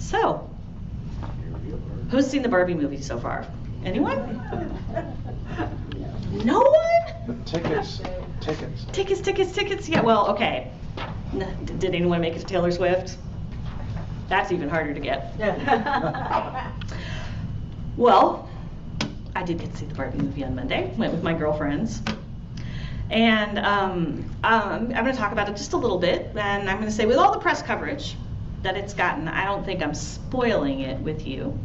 So, who's seen the Barbie movie so far? Anyone? No one? Tickets. Tickets. Yeah, well, okay. Did anyone make it to Taylor Swift? That's even harder to get. Well, I did get to see the Barbie movie on Monday. Went with my girlfriends. And I'm going to talk about it just a little bit. And I'm going to say, with all the press coverage that it's gotten, I don't think I'm spoiling it with you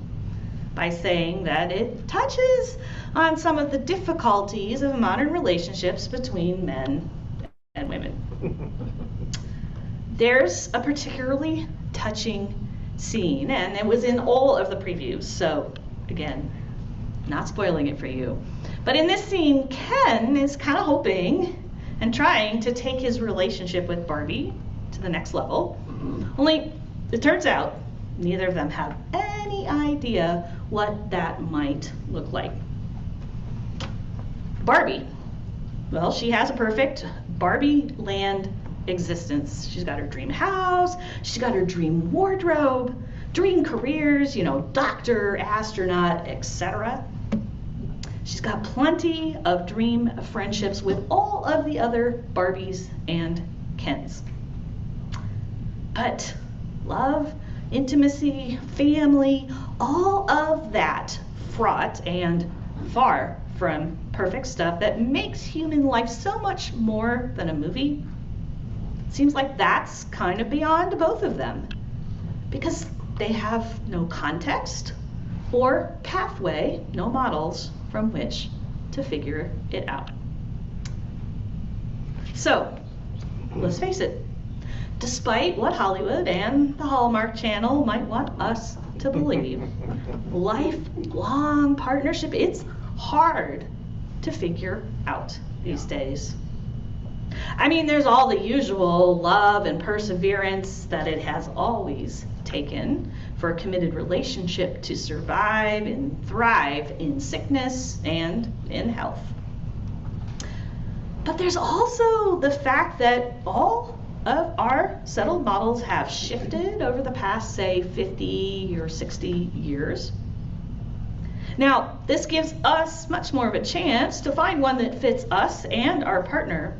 by saying that it touches on some of the difficulties of modern relationships between men and women. There's a particularly touching scene, and it was in all of the previews, so again, not spoiling it for you. But in this scene, Ken is kind of hoping and trying to take his relationship with Barbie to the next level. Only, it turns out, neither of them have any idea what that might look like. Barbie, well, she has a perfect Barbie land existence. She's got her dream house, she's got her dream wardrobe, dream careers, doctor, astronaut, etc. She's got plenty of dream friendships with all of the other Barbies and Kens. But love, intimacy, family, all of that fraught and far from perfect stuff that makes human life so much more than a movie. Seems like that's kind of beyond both of them, because they have no context or pathway, no models from which to figure it out. So, let's face it, despite what Hollywood and the Hallmark Channel might want us to believe, lifelong partnership, it's hard to figure out these days. I mean, there's all the usual love and perseverance that it has always taken for a committed relationship to survive and thrive in sickness and in health. But there's also the fact that all of our settled models have shifted over the past, say, 50 or 60 years. Now, this gives us much more of a chance to find one that fits us and our partner.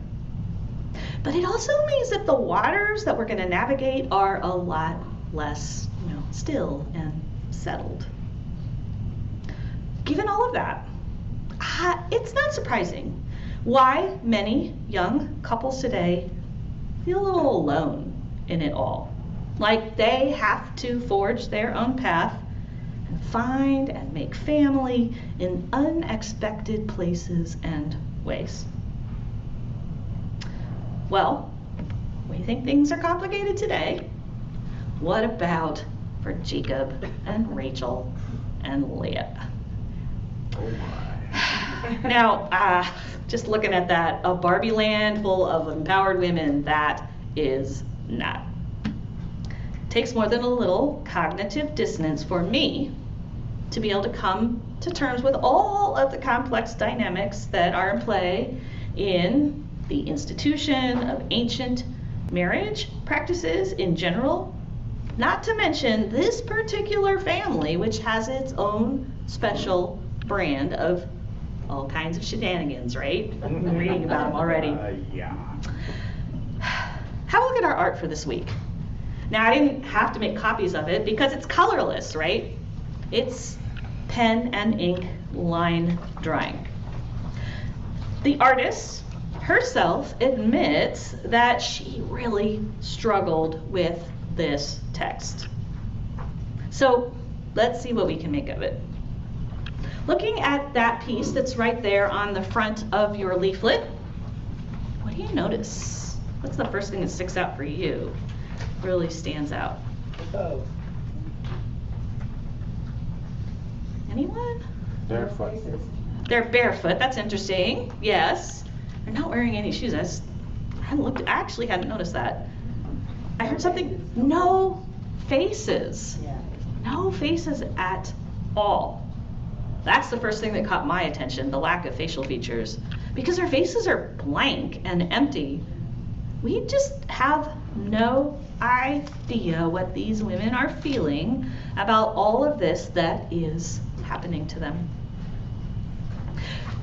But it also means that the waters that we're going to navigate are a lot less, still and settled. Given all of that, it's not surprising why many young couples today feel a little alone in it all. Like they have to forge their own path and find and make family in unexpected places and ways. Well, we think things are complicated today. What about for Jacob and Rachel and Leah? Oh my. Now, just looking at that, a Barbie land full of empowered women, that is not. It takes more than a little cognitive dissonance for me to be able to come to terms with all of the complex dynamics that are in play in the institution of ancient marriage practices in general, not to mention this particular family, which has its own special brand of all kinds of shenanigans, right? I'm reading about them already. Yeah. Have a look at our art for this week. Now, I didn't have to make copies of it because it's colorless, right? It's pen and ink line drawing. The artist herself admits that she really struggled with this text. So let's see what we can make of it. Looking at that piece that's right there on the front of your leaflet, what do you notice? What's the first thing that sticks out for you? Really stands out? Oh. Anyone? Barefoot. They're barefoot. That's interesting. Yes. They're not wearing any shoes. I actually hadn't noticed that. I heard something. No faces. Yeah. No faces at all. That's the first thing that caught my attention, the lack of facial features. Because our faces are blank and empty. We just have no idea what these women are feeling about all of this that is happening to them.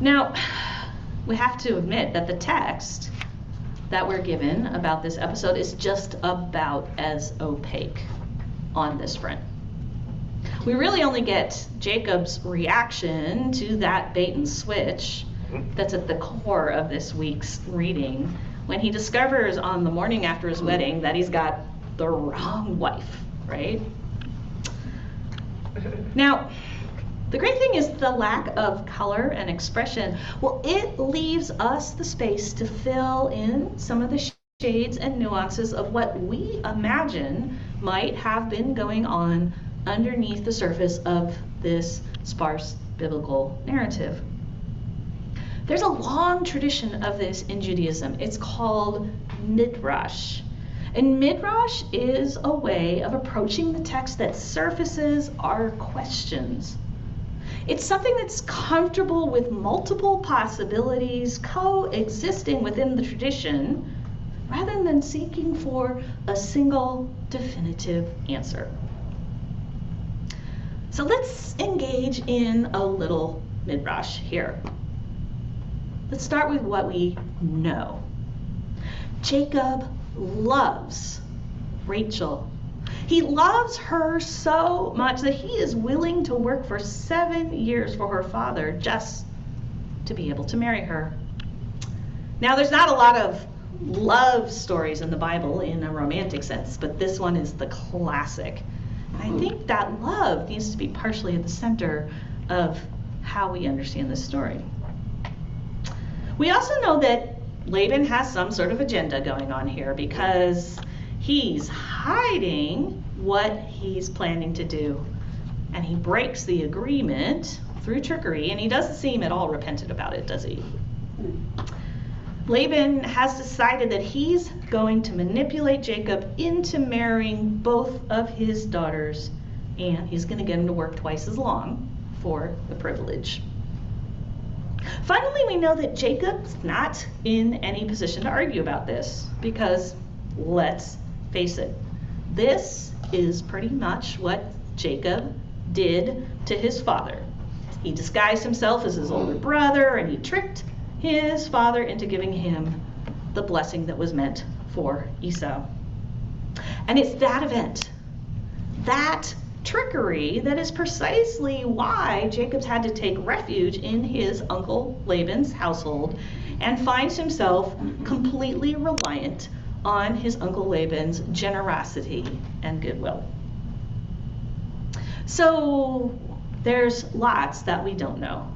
Now, we have to admit that the text that we're given about this episode is just about as opaque on this front. We really only get Jacob's reaction to that bait and switch that's at the core of this week's reading when he discovers on the morning after his wedding that he's got the wrong wife, right? Now, the great thing is the lack of color and expression. Well, it leaves us the space to fill in some of the shades and nuances of what we imagine might have been going on underneath the surface of this sparse biblical narrative. There's a long tradition of this in Judaism. It's called midrash. And midrash is a way of approaching the text that surfaces our questions. It's something that's comfortable with multiple possibilities coexisting within the tradition rather than seeking for a single definitive answer. So let's engage in a little midrash here. Let's start with what we know. Jacob loves Rachel. He loves her so much that he is willing to work for 7 years for her father just to be able to marry her. Now, there's not a lot of love stories in the Bible in a romantic sense, but this one is the classic. And I think that love needs to be partially at the center of how we understand this story. We also know that Laban has some sort of agenda going on here because he's hiding what he's planning to do. And he breaks the agreement through trickery, and he doesn't seem at all repentant about it, does he? Laban has decided that he's going to manipulate Jacob into marrying both of his daughters, and he's going to get him to work twice as long for the privilege. Finally, we know that Jacob's not in any position to argue about this because, let's face it, this is pretty much what Jacob did to his father. He disguised himself as his older brother, and he tricked his father into giving him the blessing that was meant for Esau. And it's that event, that trickery, that is precisely why Jacob's had to take refuge in his uncle Laban's household and finds himself completely reliant on his uncle Laban's generosity and goodwill. So there's lots that we don't know.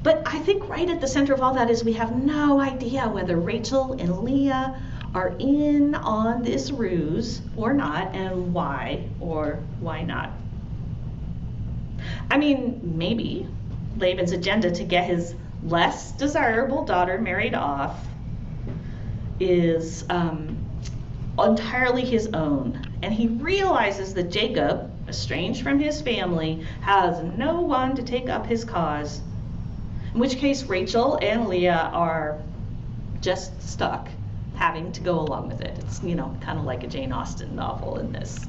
But I think right at the center of all that is we have no idea whether Rachel and Leah are in on this ruse or not, and why or why not. I mean, maybe Laban's agenda to get his less desirable daughter married off is entirely his own, and he realizes that Jacob, estranged from his family, has no one to take up his cause, in which case Rachel and Leah are just stuck having to go along with it. It's, you know, kind of like a Jane Austen novel in this.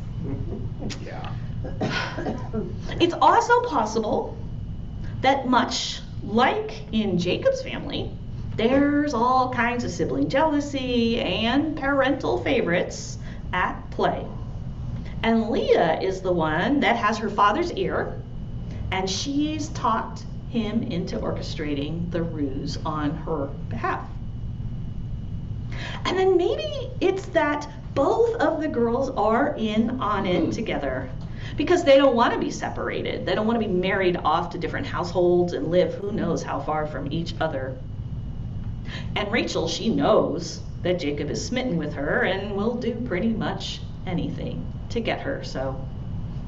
Yeah. It's also possible that much like in Jacob's family, there's all kinds of sibling jealousy and parental favorites at play. And Leah is the one that has her father's ear, and she's talked him into orchestrating the ruse on her behalf. And then maybe it's that both of the girls are in on it together because they don't want to be separated. They don't want to be married off to different households and live who knows how far from each other. And Rachel, she knows that Jacob is smitten with her and will do pretty much anything to get her. So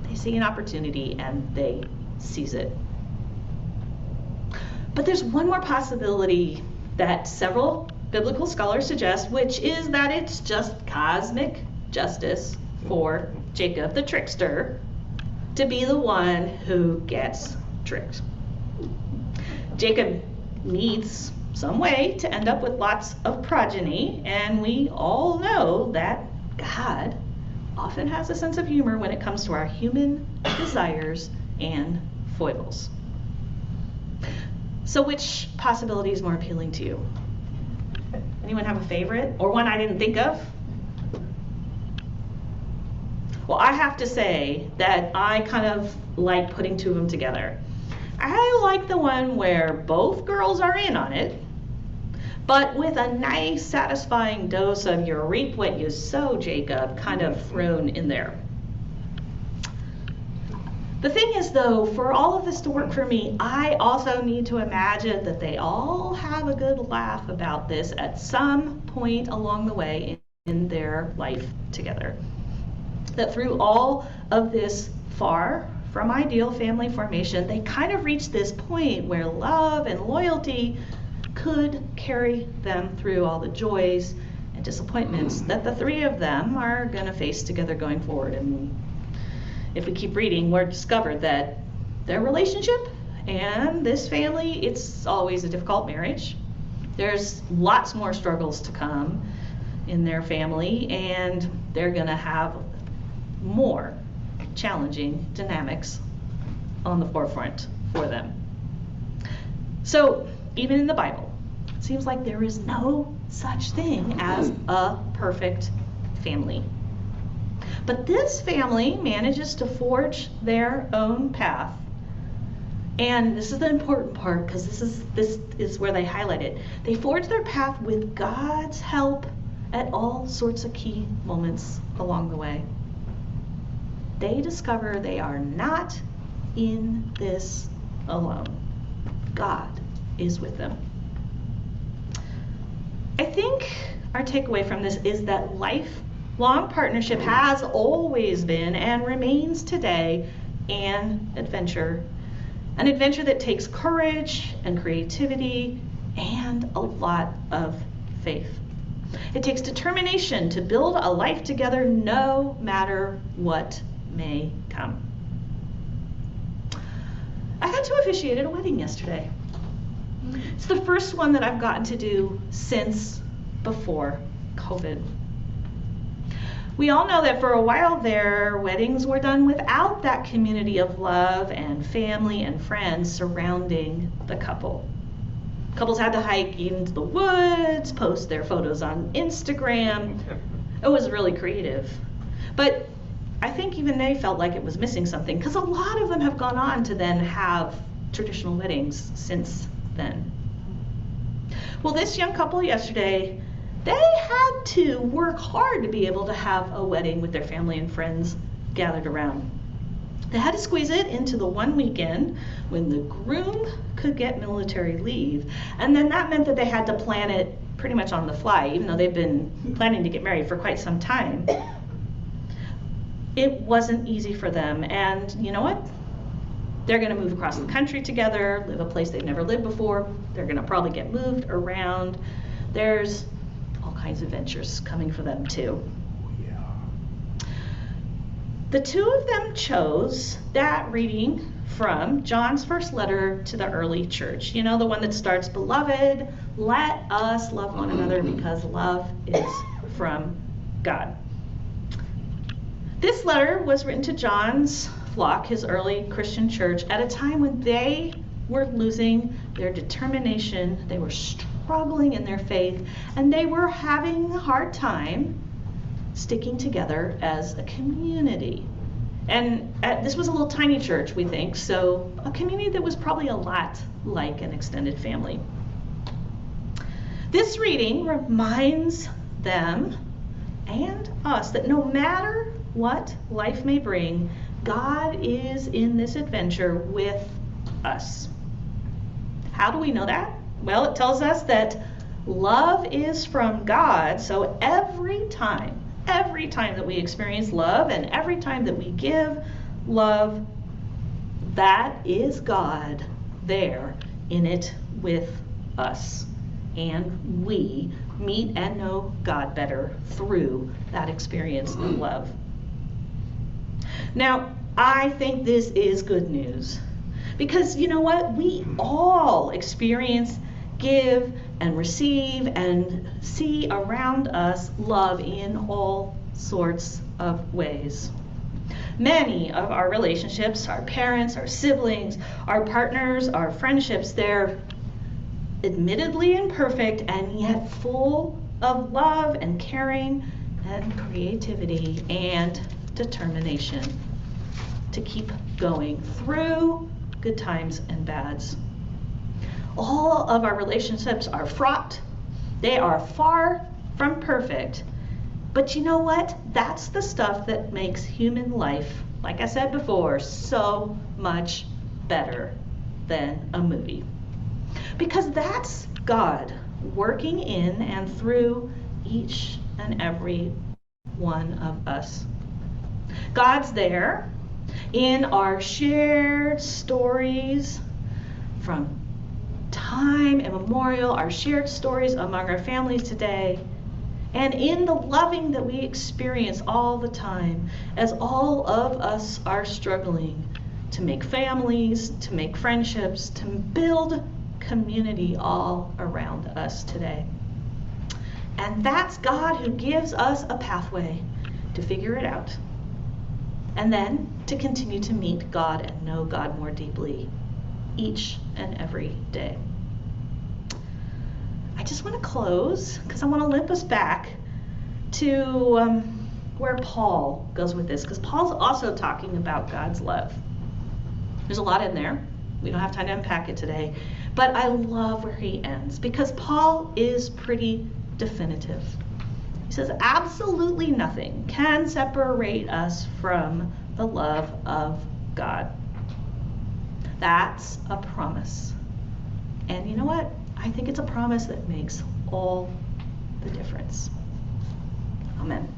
they see an opportunity and they seize it. But there's one more possibility that several biblical scholars suggest, which is that it's just cosmic justice for Jacob, the trickster, to be the one who gets tricked. Jacob needs some way to end up with lots of progeny, and we all know that God often has a sense of humor when it comes to our human desires and foibles. So which possibility is more appealing to you? Anyone have a favorite, or one I didn't think of? Well, I have to say that I kind of like putting two of them together. I like the one where both girls are in on it, but with a nice satisfying dose of you reap what you sow, Jacob, kind of thrown in there. The thing is, though, for all of this to work for me, I also need to imagine that they all have a good laugh about this at some point along the way in their life together. That through all of this far from ideal family formation, they kind of reach this point where love and loyalty could carry them through all the joys and disappointments that the three of them are going to face together going forward. And if we keep reading, we're discovered that their relationship and this family, it's always a difficult marriage. There's lots more struggles to come in their family, and they're going to have more challenging dynamics on the forefront for them. So even in the Bible, it seems like there is no such thing as a perfect family. But this family manages to forge their own path. And this is the important part, because this is where they highlight it. They forge their path with God's help at all sorts of key moments along the way. They discover they are not in this alone. God is with them. I think our takeaway from this is that lifelong partnership has always been and remains today an adventure that takes courage and creativity and a lot of faith. It takes determination to build a life together no matter what may come. I got to officiate at a wedding yesterday. It's the first one that I've gotten to do since before COVID. We all know that for a while there, weddings were done without that community of love and family and friends surrounding the couple. Couples had to hike into the woods, post their photos on Instagram. It was really creative. But I think even they felt like it was missing something, because a lot of them have gone on to then have traditional weddings since then. Well, this young couple yesterday, they had to work hard to be able to have a wedding with their family and friends gathered around. They had to squeeze it into the one weekend when the groom could get military leave, and then that meant that they had to plan it pretty much on the fly, even though they've been planning to get married for quite some time. It wasn't easy for them, and you know what? They're going to move across the country together, live a place they've never lived before. They're going to probably get moved around. There's all kinds of adventures coming for them too. Yeah. The two of them chose that reading from John's first letter to the early church. You know, the one that starts, "Beloved, let us love one another because love is from God." This letter was written to John's flock, his early Christian church, at a time when they were losing their determination, they were struggling in their faith, and they were having a hard time sticking together as a community. And this was a little tiny church, we think, so a community that was probably a lot like an extended family. This reading reminds them and us that no matter what life may bring, God is in this adventure with us. How do we know that? Well, it tells us that love is from God, so every time that we experience love and every time that we give love, that is God there in it with us. And we meet and know God better through that experience of love. Now, I think this is good news, because you know what? We all experience give and receive and see around us love in all sorts of ways. Many of our relationships, our parents, our siblings, our partners, our friendships, they're admittedly imperfect and yet full of love and caring and creativity and determination to keep going through good times and bads. All of our relationships are fraught. They are far from perfect. But you know what? That's the stuff that makes human life, like I said before, so much better than a movie. Because that's God working in and through each and every one of us. God's there in our shared stories from time immemorial, our shared stories among our families today, and in the loving that we experience all the time as all of us are struggling to make families, to make friendships, to build community all around us today. And that's God who gives us a pathway to figure it out, and then to continue to meet God and know God more deeply each and every day. I just want to close because I want to limp us back to where Paul goes with this, because Paul's also talking about God's love. There's a lot in there. We don't have time to unpack it today, but I love where he ends because Paul is pretty definitive. He says, absolutely nothing can separate us from the love of God. That's a promise. And you know what? I think it's a promise that makes all the difference. Amen.